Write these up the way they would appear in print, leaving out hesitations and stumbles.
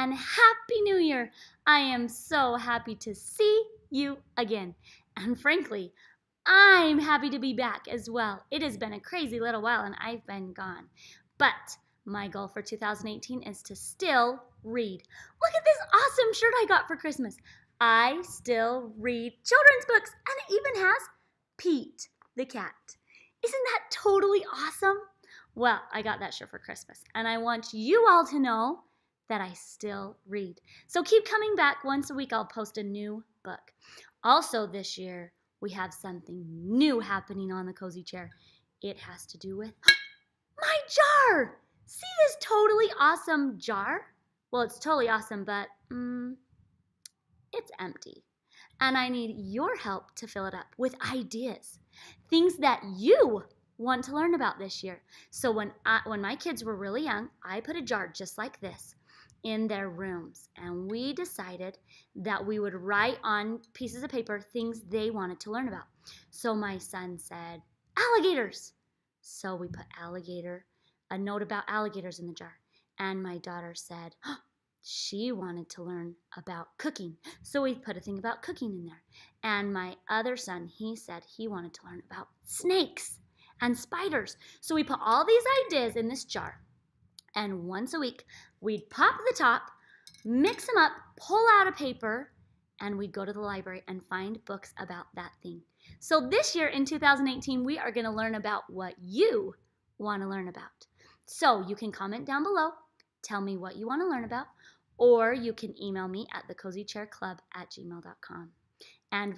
and Happy New Year! I am so happy to see you again. And frankly, I'm happy to be back as well. It has been a crazy little while and I've been gone. But my goal for 2018 is to still read. Look at this awesome shirt I got for Christmas. I still read children's books, and it even has Pete the cat. Isn't that totally awesome? Well, I got that shirt for Christmas, and I want you all to know that I still read. So keep coming back. Once a week I'll post a new book. Also this year, we have something new happening on the Cozy Chair. It has to do with my jar! See this totally awesome jar? Well, it's totally awesome, but it's empty. And I need your help to fill it up with ideas. Things that you want to learn about this year. So when my kids were really young, I put a jar just like this in their rooms. And we decided that we would write on pieces of paper things they wanted to learn about. So my son said, alligators. So we put a note about alligators in the jar. And my daughter said, she wanted to learn about cooking. So we put a thing about cooking in there. And my other son, he said he wanted to learn about snakes and spiders. So we put all these ideas in this jar. And once a week, we'd pop the top, mix them up, pull out a paper, and we'd go to the library and find books about that thing. So this year in 2018, we are going to learn about what you want to learn about. So you can comment down below, tell me what you want to learn about, or you can email me at thecozychairclub@gmail.com. And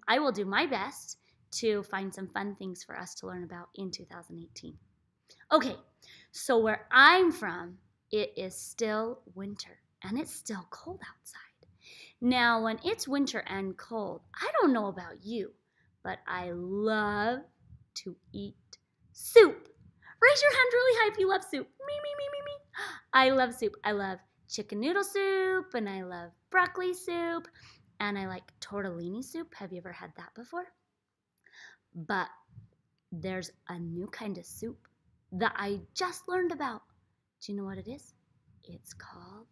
I will do my best to find some fun things for us to learn about in 2018. Okay, so where I'm from, it is still winter and it's still cold outside. Now, when it's winter and cold, I don't know about you, but I love to eat soup. Raise your hand really high if you love soup. Me. I love soup. I love chicken noodle soup, and I love broccoli soup, and I like tortellini soup. Have you ever had that before? But there's a new kind of soup that I just learned about. Do you know what it is? It's called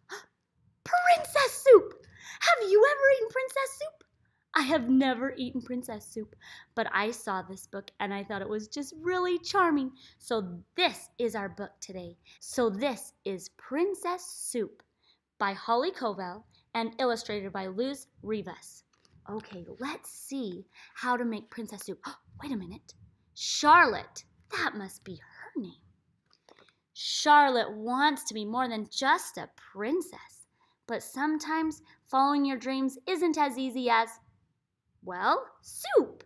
princess soup. Have you ever eaten princess soup? I have never eaten princess soup, but I saw this book and I thought it was just really charming. So this is our book today. So this is Princess Soup by Holly Covell and illustrated by Luz Rivas. Okay, let's see how to make princess soup. Oh, wait a minute. Charlotte, that must be her name. Charlotte wants to be more than just a princess, but sometimes following your dreams isn't as easy as, well, soup.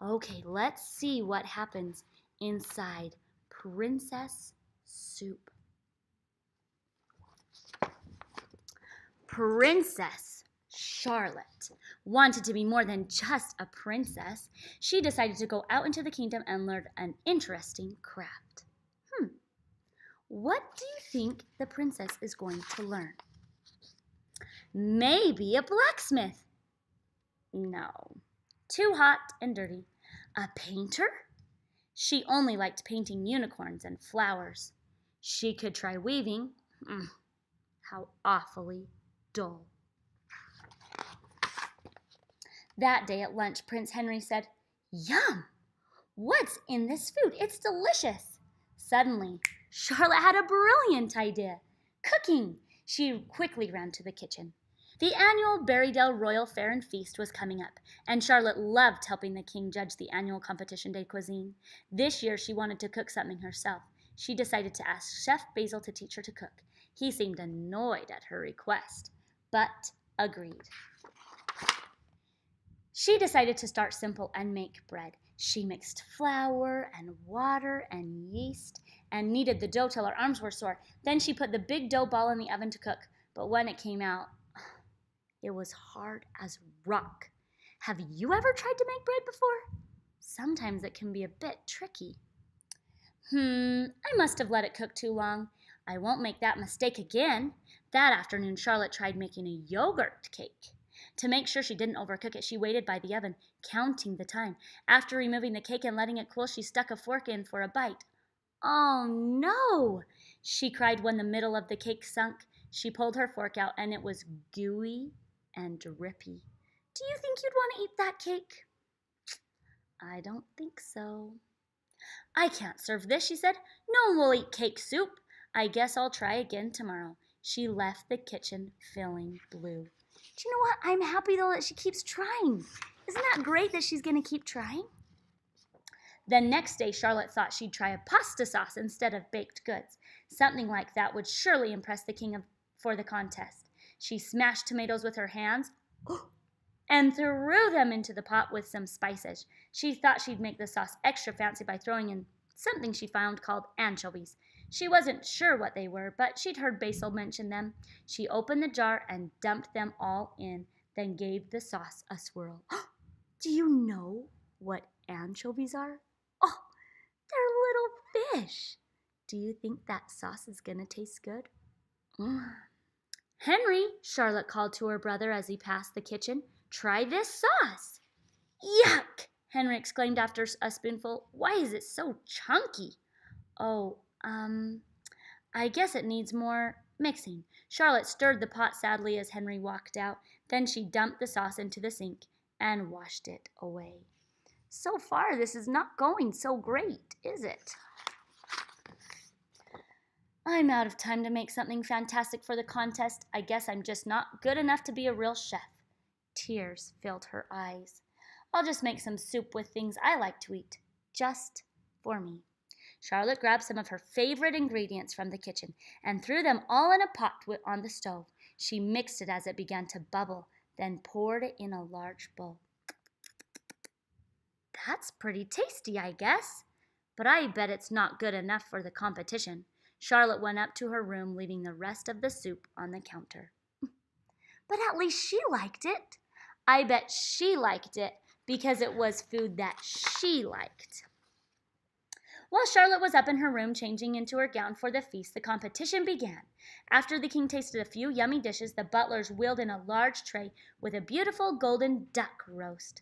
Okay, let's see what happens inside Princess Soup. Princess Charlotte wanted to be more than just a princess. She decided to go out into the kingdom and learn an interesting craft. What do you think the princess is going to learn? Maybe a blacksmith. No, too hot and dirty. A painter? She only liked painting unicorns and flowers. She could try weaving. How awfully dull. That day at lunch, Prince Henry said, "Yum! What's in this food? It's delicious." Suddenly, Charlotte had a brilliant idea. Cooking! She quickly ran to the kitchen. The annual Berrydale Royal Fair and Feast was coming up, and Charlotte loved helping the king judge the annual Competition de Cuisine. This year, she wanted to cook something herself. She decided to ask Chef Basil to teach her to cook. He seemed annoyed at her request, but agreed. She decided to start simple and make bread. She mixed flour and water and yeast and kneaded the dough till her arms were sore. Then she put the big dough ball in the oven to cook, but when it came out, it was hard as rock. Have you ever tried to make bread before? Sometimes it can be a bit tricky. I must have let it cook too long. I won't make that mistake again. That afternoon, Charlotte tried making a yogurt cake. To make sure she didn't overcook it, she waited by the oven, counting the time. After removing the cake and letting it cool, she stuck a fork in for a bite. "Oh, no!" she cried when the middle of the cake sunk. She pulled her fork out, and it was gooey and drippy. Do you think you'd want to eat that cake? I don't think so. I can't serve this, she said. No one will eat cake soup. I guess I'll try again tomorrow. She left the kitchen feeling blue. Do you know what? I'm happy though that she keeps trying. Isn't that great that she's going to keep trying? The next day, Charlotte thought she'd try a pasta sauce instead of baked goods. Something like that would surely impress the king for the contest. She smashed tomatoes with her hands and threw them into the pot with some spices. She thought she'd make the sauce extra fancy by throwing in something she found called anchovies. She wasn't sure what they were, but she'd heard Basil mention them. She opened the jar and dumped them all in, then gave the sauce a swirl. Do you know what anchovies are? Oh, they're little fish. Do you think that sauce is going to taste good? Henry, Charlotte called to her brother as he passed the kitchen. Try this sauce. Yuck, Henry exclaimed after a spoonful. Why is it so chunky? Oh, I guess it needs more mixing. Charlotte stirred the pot sadly as Henry walked out. Then she dumped the sauce into the sink and washed it away. So far, this is not going so great, is it? I'm out of time to make something fantastic for the contest. I guess I'm just not good enough to be a real chef. Tears filled her eyes. I'll just make some soup with things I like to eat, just for me. Charlotte grabbed some of her favorite ingredients from the kitchen and threw them all in a pot on the stove. She mixed it as it began to bubble, then poured it in a large bowl. That's pretty tasty, I guess, but I bet it's not good enough for the competition. Charlotte went up to her room, leaving the rest of the soup on the counter. But at least she liked it. I bet she liked it because it was food that she liked. While Charlotte was up in her room changing into her gown for the feast, the competition began. After the king tasted a few yummy dishes, the butlers wheeled in a large tray with a beautiful golden duck roast.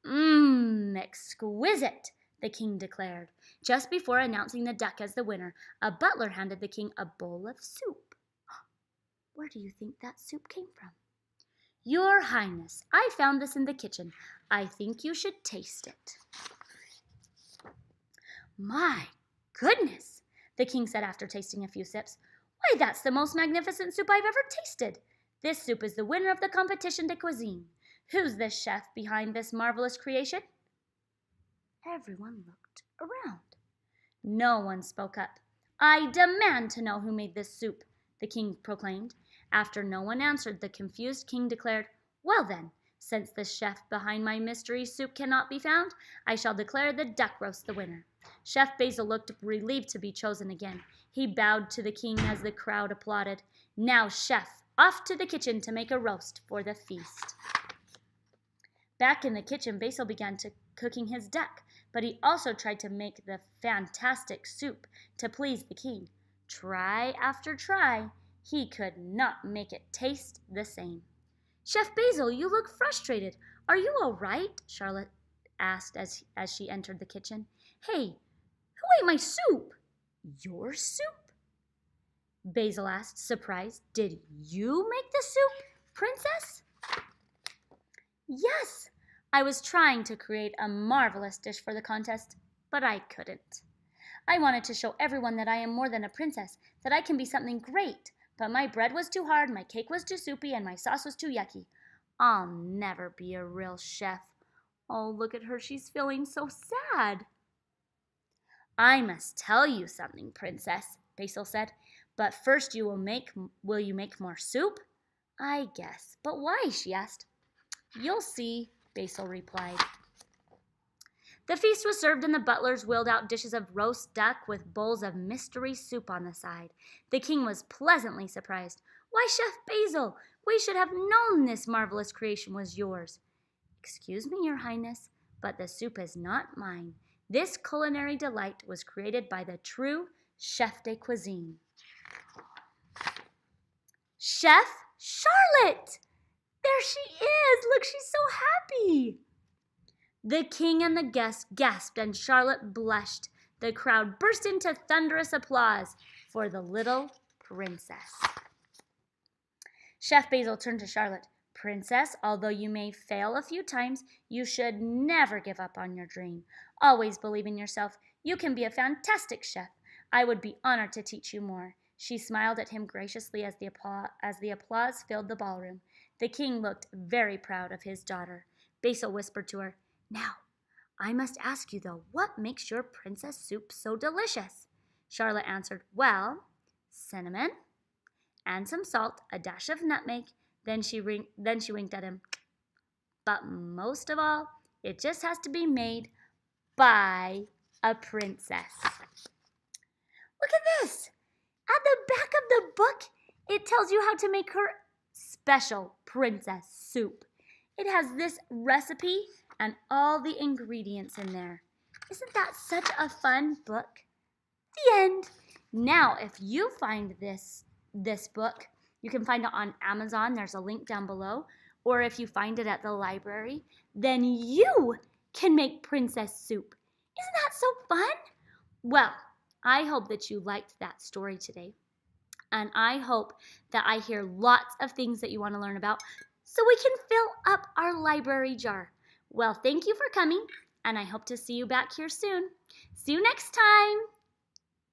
Exquisite, the king declared. Just before announcing the duck as the winner, a butler handed the king a bowl of soup. Where do you think that soup came from? Your Highness, I found this in the kitchen. I think you should taste it. My goodness, the king said after tasting a few sips. Why, that's the most magnificent soup I've ever tasted. This soup is the winner of the competition de cuisine. Who's the chef behind this marvelous creation? Everyone looked around. No one spoke up. I demand to know who made this soup, the king proclaimed. After no one answered, the confused king declared, Well then, since the chef behind my mystery soup cannot be found, I shall declare the duck roast the winner. Chef Basil looked relieved to be chosen again. He bowed to the king as the crowd applauded. Now, chef, off to the kitchen to make a roast for the feast. Back in the kitchen, Basil began cooking his duck, but he also tried to make the fantastic soup to please the king. Try after try, he could not make it taste the same. Chef Basil, you look frustrated. Are you all right? Charlotte asked as she entered the kitchen. Hey, who ate my soup? Your soup? Basil asked, surprised. Did you make the soup, princess? Yes, I was trying to create a marvelous dish for the contest, but I couldn't. I wanted to show everyone that I am more than a princess, that I can be something great, but my bread was too hard, my cake was too soupy, and my sauce was too yucky. I'll never be a real chef. Oh, look at her, she's feeling so sad. I must tell you something, princess, Basil said. But first will you make more soup? I guess. But why? She asked. You'll see, Basil replied. The feast was served and the butlers wheeled out dishes of roast duck with bowls of mystery soup on the side. The king was pleasantly surprised. Why, Chef Basil, we should have known this marvelous creation was yours. Excuse me, Your Highness, but the soup is not mine. This culinary delight was created by the true chef de cuisine. Chef Charlotte! There she is! Look, she's so happy! The king and the guests gasped and Charlotte blushed. The crowd burst into thunderous applause for the little princess. Chef Basil turned to Charlotte. Princess, although you may fail a few times, you should never give up on your dream. Always believe in yourself. You can be a fantastic chef. I would be honored to teach you more. She smiled at him graciously as the applause filled the ballroom. The king looked very proud of his daughter. Basil whispered to her, Now, I must ask you, though, what makes your princess soup so delicious? Charlotte answered, Well, cinnamon and some salt, a dash of nutmeg. Then she winked at him. But most of all, it just has to be made by a princess. Look at this. At the back of the book, it tells you how to make her special princess soup. It has this recipe and all the ingredients in there. Isn't that such a fun book? The end. Now, if you find this book, you can find it on Amazon. There's a link down below. Or if you find it at the library, then you can make princess soup. Isn't that so fun? Well, I hope that you liked that story today. And I hope that I hear lots of things that you want to learn about so we can fill up our library jar. Well, thank you for coming, and I hope to see you back here soon. See you next time.